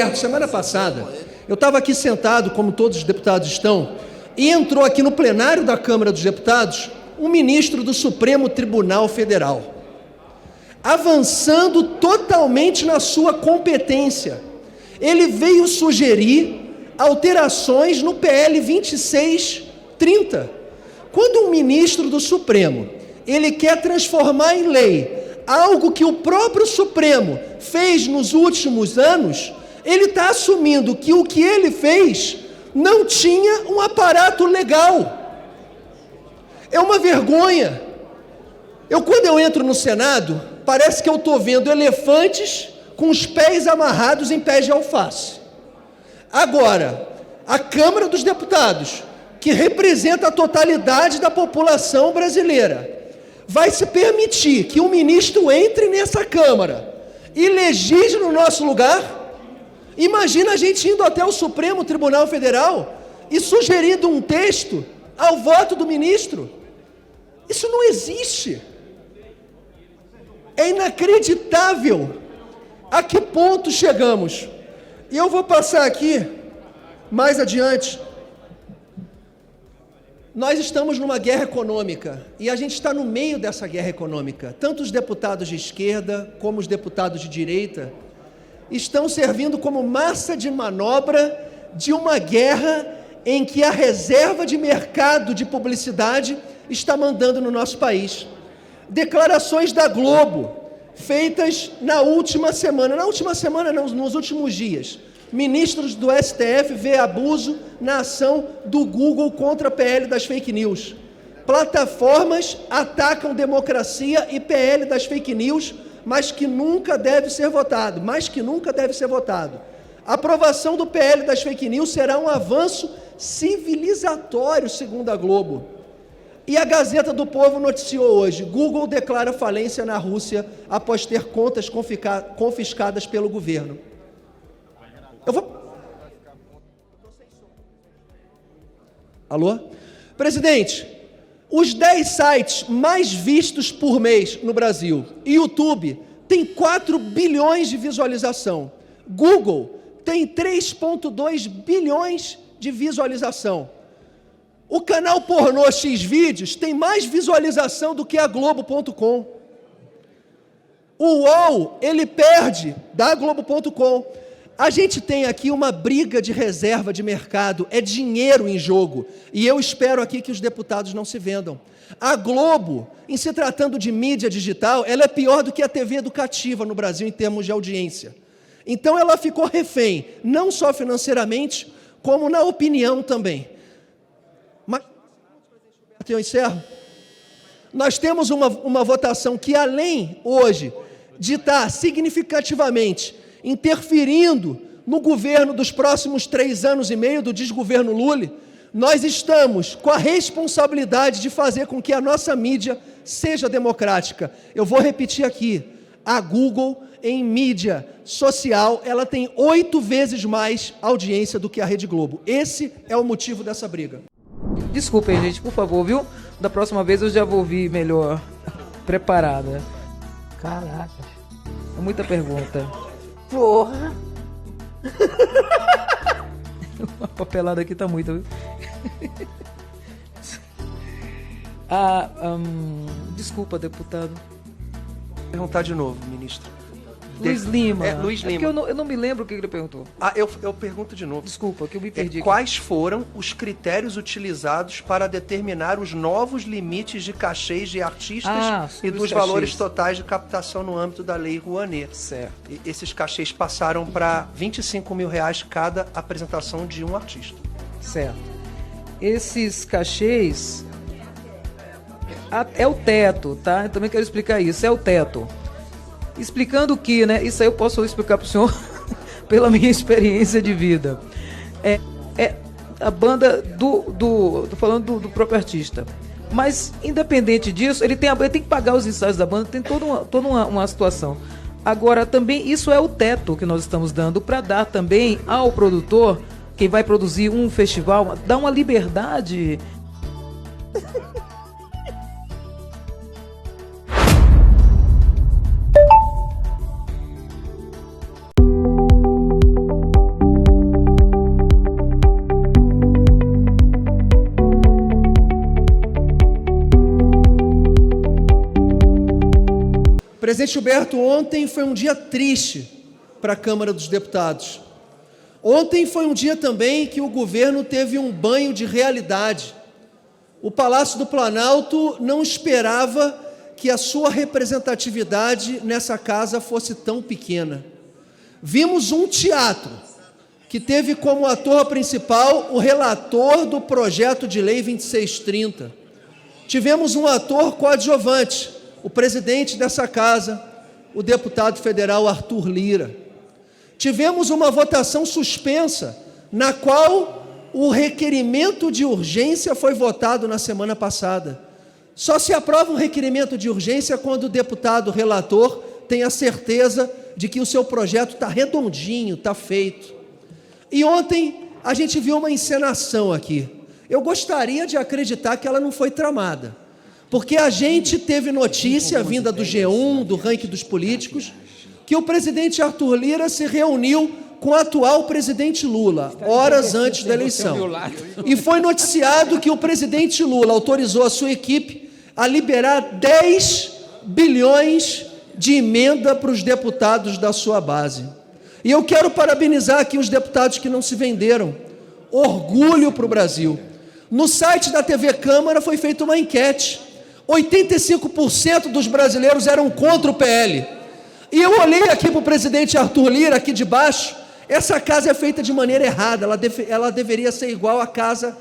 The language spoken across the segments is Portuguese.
Roberto, semana passada, eu estava aqui sentado, como todos os deputados estão, e entrou aqui no plenário da Câmara dos Deputados um ministro do Supremo Tribunal Federal, avançando totalmente na sua competência. Ele veio sugerir alterações no PL 2630. Quando um ministro do Supremo, ele quer transformar em lei algo que o próprio Supremo fez nos últimos anos, ele está assumindo que o que ele fez não tinha um aparato legal. É uma vergonha. Quando eu entro no Senado, parece que eu estou vendo elefantes com os pés amarrados em pés de alface. Agora, a Câmara dos Deputados, que representa a totalidade da população brasileira, vai se permitir que um ministro entre nessa Câmara e legisle no nosso lugar? Imagina a gente indo até o Supremo Tribunal Federal e sugerindo um texto ao voto do ministro. Isso não existe. É inacreditável a que ponto chegamos. E eu vou passar aqui, mais adiante. Nós estamos numa guerra econômica e a gente está no meio dessa guerra econômica. Tanto os deputados de esquerda como os deputados de direita estão servindo como massa de manobra de uma guerra em que a reserva de mercado de publicidade está mandando no nosso país. Declarações da Globo, feitas na última semana, não, nos últimos dias. Ministros do STF vê abuso na ação do Google contra a PL das fake news. Plataformas atacam democracia e PL das fake news, mas que nunca deve ser votado. A aprovação do PL das fake news será um avanço civilizatório, segundo a Globo. E a Gazeta do Povo noticiou hoje: Google declara falência na Rússia após ter contas confiscadas pelo governo. Alô? Presidente, os 10 sites mais vistos por mês no Brasil, YouTube tem 4 bilhões de visualização, Google tem 3,2 bilhões de visualização. O canal pornô Xvideos tem mais visualização do que a Globo.com. O UOL, ele perde da Globo.com. A gente tem aqui uma briga de reserva de mercado, é dinheiro em jogo, e eu espero aqui que os deputados não se vendam. A Globo, em se tratando de mídia digital, ela é pior do que a TV educativa no Brasil em termos de audiência. Então ela ficou refém, não só financeiramente, como na opinião também. Mas eu encerro. Nós temos uma votação que, além hoje de estar significativamente interferindo no governo dos próximos 3 anos e meio do desgoverno Lula, nós estamos com a responsabilidade de fazer com que a nossa mídia seja democrática. Eu vou repetir aqui: a Google, em mídia social, ela tem 8 vezes mais audiência do que a Rede Globo. Esse é o motivo dessa briga. Desculpem, gente, por favor, viu? Da próxima vez eu já vou vir melhor preparada. Caraca, é muita pergunta. Porra! A papelada aqui tá muito, viu? Desculpa, deputado. Vou perguntar de novo, ministro. Luiz Lima. Luiz Lima. Eu não me lembro o que ele perguntou. Eu pergunto de novo. Desculpa, que eu me perdi. Quais foram os critérios utilizados para determinar os novos limites de cachês de artistas e dos valores totais de captação no âmbito da Lei Rouanet? Certo. Esses cachês passaram para R$25 mil cada apresentação de um artista. Certo. Esses cachês é o teto, tá? Eu também quero explicar isso. É o teto. Explicando que, né? Isso aí eu posso explicar para o senhor pela minha experiência de vida. É a banda tô falando do próprio artista. Mas, independente disso, ele tem que pagar os ensaios da banda, tem toda uma situação. Agora, também, isso é o teto que nós estamos dando para dar também ao produtor, quem vai produzir um festival, dar uma liberdade. Presidente Gilberto, ontem foi um dia triste para a Câmara dos Deputados. Ontem foi um dia também que o governo teve um banho de realidade. O Palácio do Planalto não esperava que a sua representatividade nessa casa fosse tão pequena. Vimos um teatro que teve como ator principal o relator do projeto de lei 2630. Tivemos um ator coadjuvante, o presidente dessa casa, o deputado federal Arthur Lira. Tivemos uma votação suspensa, na qual o requerimento de urgência foi votado na semana passada. Só se aprova um requerimento de urgência quando o deputado relator tem a certeza de que o seu projeto está redondinho, está feito. E ontem a gente viu uma encenação aqui. Eu gostaria de acreditar que ela não foi tramada, porque a gente teve notícia vinda do G1, do ranking dos políticos, que o presidente Arthur Lira se reuniu com o atual presidente Lula, horas antes da eleição. E foi noticiado que o presidente Lula autorizou a sua equipe a liberar 10 bilhões de emenda para os deputados da sua base. E eu quero parabenizar aqui os deputados que não se venderam. Orgulho para o Brasil. No site da TV Câmara foi feita uma enquete. 85% dos brasileiros eram contra o PL. E eu olhei aqui para o presidente Arthur Lira, aqui de baixo. Essa casa é feita de maneira errada. Ela deveria ser igual à casa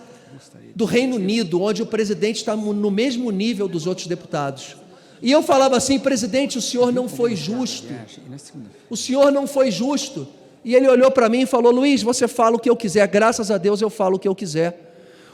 do Reino Unido, onde o presidente está no mesmo nível dos outros deputados. E eu falava assim: presidente, o senhor não foi justo. O senhor não foi justo. E ele olhou para mim e falou: Luiz, você fala o que eu quiser. Graças a Deus eu falo o que eu quiser.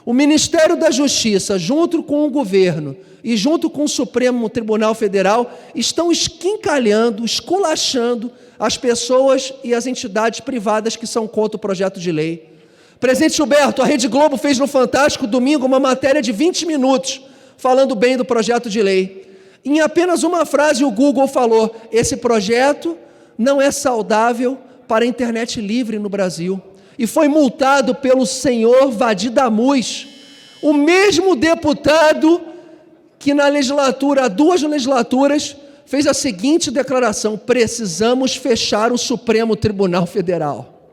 O Ministério da Justiça, junto com o governo e junto com o Supremo Tribunal Federal, estão esquincalhando, esculachando as pessoas e as entidades privadas que são contra o projeto de lei. Presidente Gilberto, a Rede Globo fez no Fantástico domingo uma matéria de 20 minutos falando bem do projeto de lei. Em apenas uma frase o Google falou: esse projeto não é saudável para a internet livre no Brasil. E foi multado pelo senhor Vadir Damus, o mesmo deputado que na legislatura, há 2 legislaturas, fez a seguinte declaração: precisamos fechar o Supremo Tribunal Federal.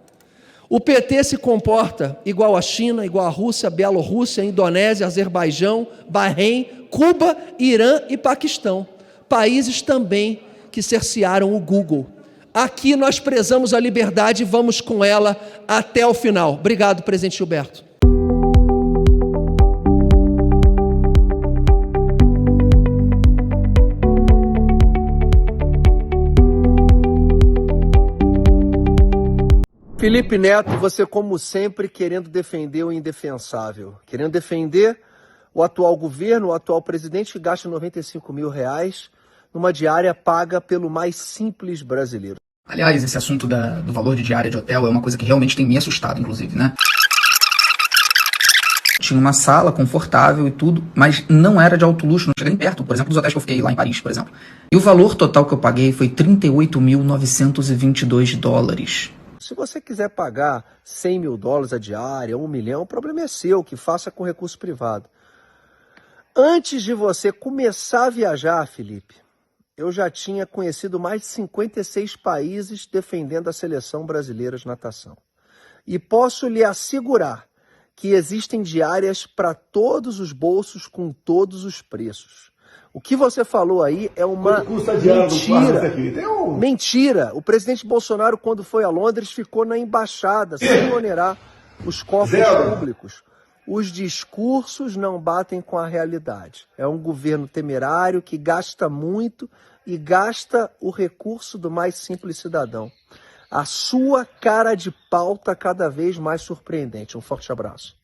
O PT se comporta igual a China, igual a Rússia, Bielorrússia, Indonésia, Azerbaijão, Bahrein, Cuba, Irã e Paquistão. Países também que cercearam o Google. Aqui nós prezamos a liberdade e vamos com ela até o final. Obrigado, presidente Gilberto. Felipe Neto, você como sempre querendo defender o indefensável, querendo defender o atual governo, o atual presidente que gasta R$95 mil numa diária paga pelo mais simples brasileiro. Aliás, esse assunto do valor de diária de hotel é uma coisa que realmente tem me assustado, inclusive, né? Tinha uma sala confortável e tudo, mas não era de alto luxo, não chega nem perto, por exemplo, dos hotéis que eu fiquei lá em Paris, por exemplo. E o valor total que eu paguei foi $38.922. Se você quiser pagar $100 mil a diária, $1 milhão, o problema é seu, que faça com recurso privado. Antes de você começar a viajar, Felipe, eu já tinha conhecido mais de 56 países defendendo a seleção brasileira de natação. E posso lhe assegurar que existem diárias para todos os bolsos, com todos os preços. O que você falou aí é uma mentira. Mentira. O presidente Bolsonaro, quando foi a Londres, ficou na embaixada, sem onerar os cofres públicos. Os discursos não batem com a realidade. É um governo temerário que gasta muito e gasta o recurso do mais simples cidadão. A sua cara de pau está cada vez mais surpreendente. Um forte abraço.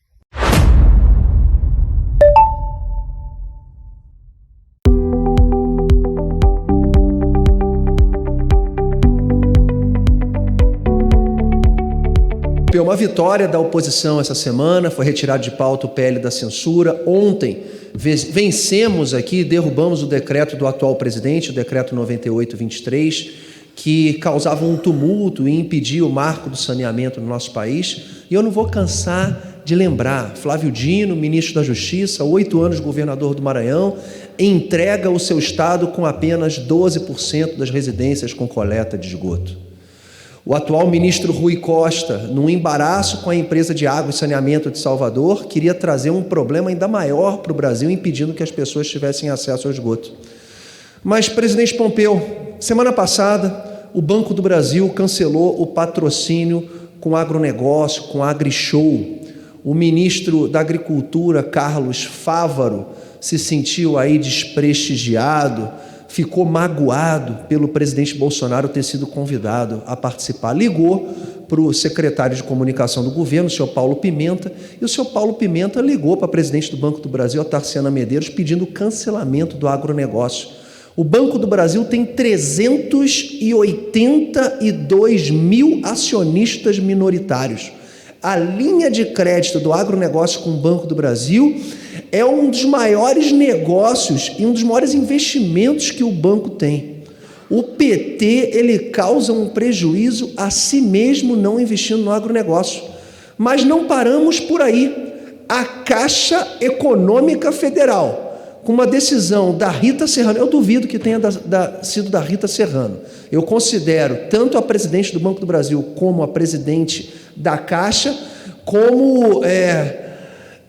Uma vitória da oposição essa semana, foi retirado de pauta o PL da censura. Ontem vencemos aqui, derrubamos o decreto do atual presidente, o decreto 98/23, que causava um tumulto e impedia o marco do saneamento no nosso país. E eu não vou cansar de lembrar, Flávio Dino, ministro da Justiça, 8 anos governador do Maranhão, entrega o seu estado com apenas 12% das residências com coleta de esgoto. O atual ministro Rui Costa, num embaraço com a empresa de água e saneamento de Salvador, queria trazer um problema ainda maior para o Brasil, impedindo que as pessoas tivessem acesso ao esgoto. Mas, presidente Pompeu, semana passada, o Banco do Brasil cancelou o patrocínio com agronegócio, com AgriShow. O ministro da Agricultura, Carlos Fávaro, se sentiu aí desprestigiado, ficou magoado pelo presidente Bolsonaro ter sido convidado a participar. Ligou para o secretário de comunicação do governo, o senhor Paulo Pimenta, e o senhor Paulo Pimenta ligou para a presidente do Banco do Brasil, a Tarciana Medeiros, pedindo o cancelamento do agronegócio. O Banco do Brasil tem 382 mil acionistas minoritários. A linha de crédito do agronegócio com o Banco do Brasil é um dos maiores negócios e um dos maiores investimentos que o banco tem. O PT, ele causa um prejuízo a si mesmo não investindo no agronegócio. Mas não paramos por aí. A Caixa Econômica Federal, com uma decisão da Rita Serrano, eu duvido que tenha sido da Rita Serrano. Eu considero tanto a presidente do Banco do Brasil como a presidente da Caixa como...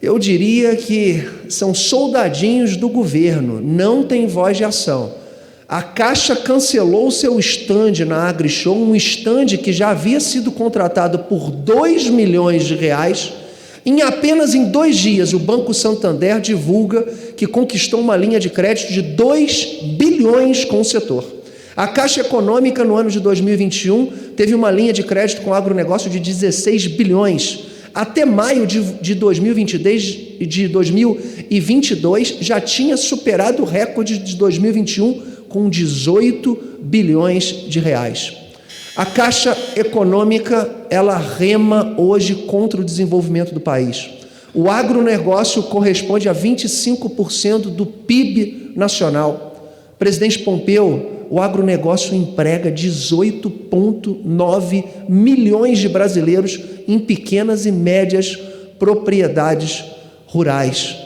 eu diria que são soldadinhos do governo, não tem voz de ação. A Caixa cancelou seu stand na AgriShow, um stand que já havia sido contratado por R$2 milhões. Apenas em 2 dias, o Banco Santander divulga que conquistou uma linha de crédito de 2 bilhões com o setor. A Caixa Econômica, no ano de 2021, teve uma linha de crédito com agronegócio de 16 bilhões. Até maio de 2022, já tinha superado o recorde de 2021 com 18 bilhões de reais. A Caixa Econômica, ela rema hoje contra o desenvolvimento do país. O agronegócio corresponde a 25% do PIB nacional. Presidente Pompeu, o agronegócio emprega 18,9 milhões de brasileiros em pequenas e médias propriedades rurais.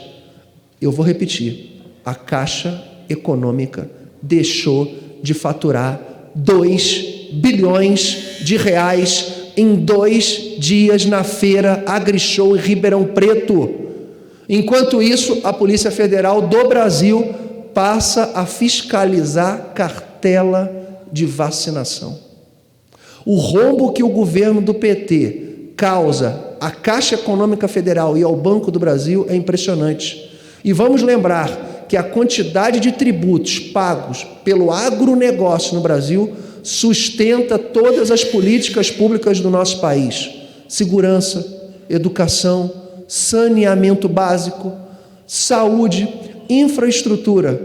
Eu vou repetir, a Caixa Econômica deixou de faturar 2 bilhões de reais em 2 dias na feira AgriShow em Ribeirão Preto. Enquanto isso, a Polícia Federal do Brasil passa a fiscalizar cartela de vacinação. O rombo que o governo do PT causa à Caixa Econômica Federal e ao Banco do Brasil é impressionante. E vamos lembrar que a quantidade de tributos pagos pelo agronegócio no Brasil sustenta todas as políticas públicas do nosso país: segurança, educação, saneamento básico, saúde, infraestrutura.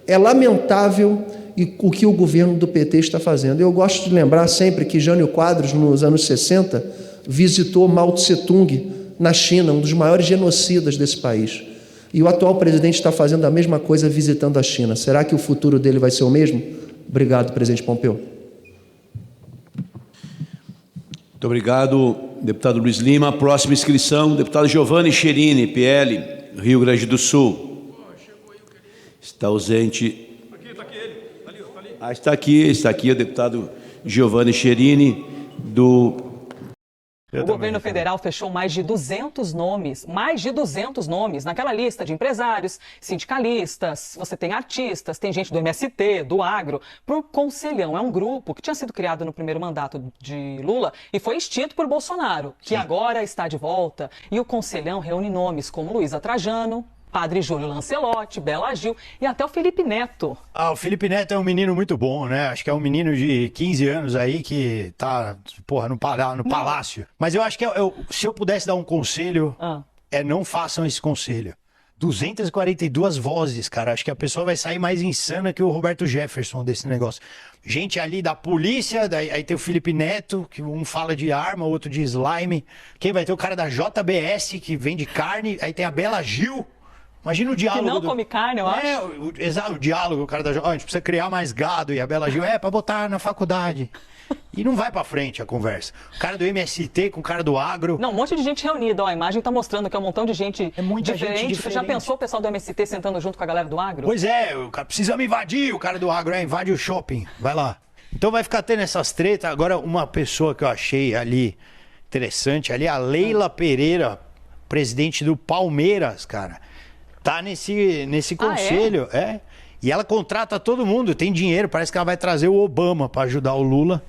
É lamentável o que o governo do PT está fazendo. Eu gosto de lembrar sempre que Jânio Quadros, nos anos 60, visitou Mao Tse-tung na China, um dos maiores genocidas desse país. E o atual presidente está fazendo a mesma coisa visitando a China. Será que o futuro dele vai ser o mesmo? Obrigado, presidente Pompeu. Muito obrigado, deputado Luiz Lima. Próxima inscrição, deputado Giovanni Cherini, PL, Rio Grande do Sul. Está ausente. Está aqui ele. Está aqui o deputado Giovanni Cherini, do... O governo federal fechou mais de 200 nomes naquela lista de empresários, sindicalistas, você tem artistas, tem gente do MST, do agro, por Conselhão. É um grupo que tinha sido criado no primeiro mandato de Lula e foi extinto por Bolsonaro, que agora está de volta. E o Conselhão reúne nomes como Luísa Trajano, Padre Júlio Lancelotti, Bela Gil e até o Felipe Neto. O Felipe Neto é um menino muito bom, né? Acho que é um menino de 15 anos aí que tá, no palácio. Mas eu acho que se eu pudesse dar um conselho, não façam esse conselho. 242 vozes, cara. Acho que a pessoa vai sair mais insana que o Roberto Jefferson desse negócio. Gente ali da polícia, aí tem o Felipe Neto, que um fala de arma, outro de slime. Quem vai ter o cara da JBS, que vende carne. Aí tem a Bela Gil. Imagina o diálogo. Que não come carne, eu acho. Exato, o diálogo, o cara da... a gente precisa criar mais gado. E a Bela Gil, pra botar na faculdade. E não vai pra frente a conversa. O cara do MST com o cara do agro. Não, um monte de gente reunida. Ó, a imagem tá mostrando que é um montão de gente diferente. Você já pensou o pessoal do MST sentando junto com a galera do agro? Pois é, o cara precisa me invadir, o cara do agro, invade o shopping. Vai lá. Então vai ficar tendo essas tretas. Agora, uma pessoa que eu achei ali interessante, ali, a Leila Pereira, presidente do Palmeiras, cara. Tá nesse conselho, E ela contrata todo mundo, tem dinheiro, parece que ela vai trazer o Obama para ajudar o Lula.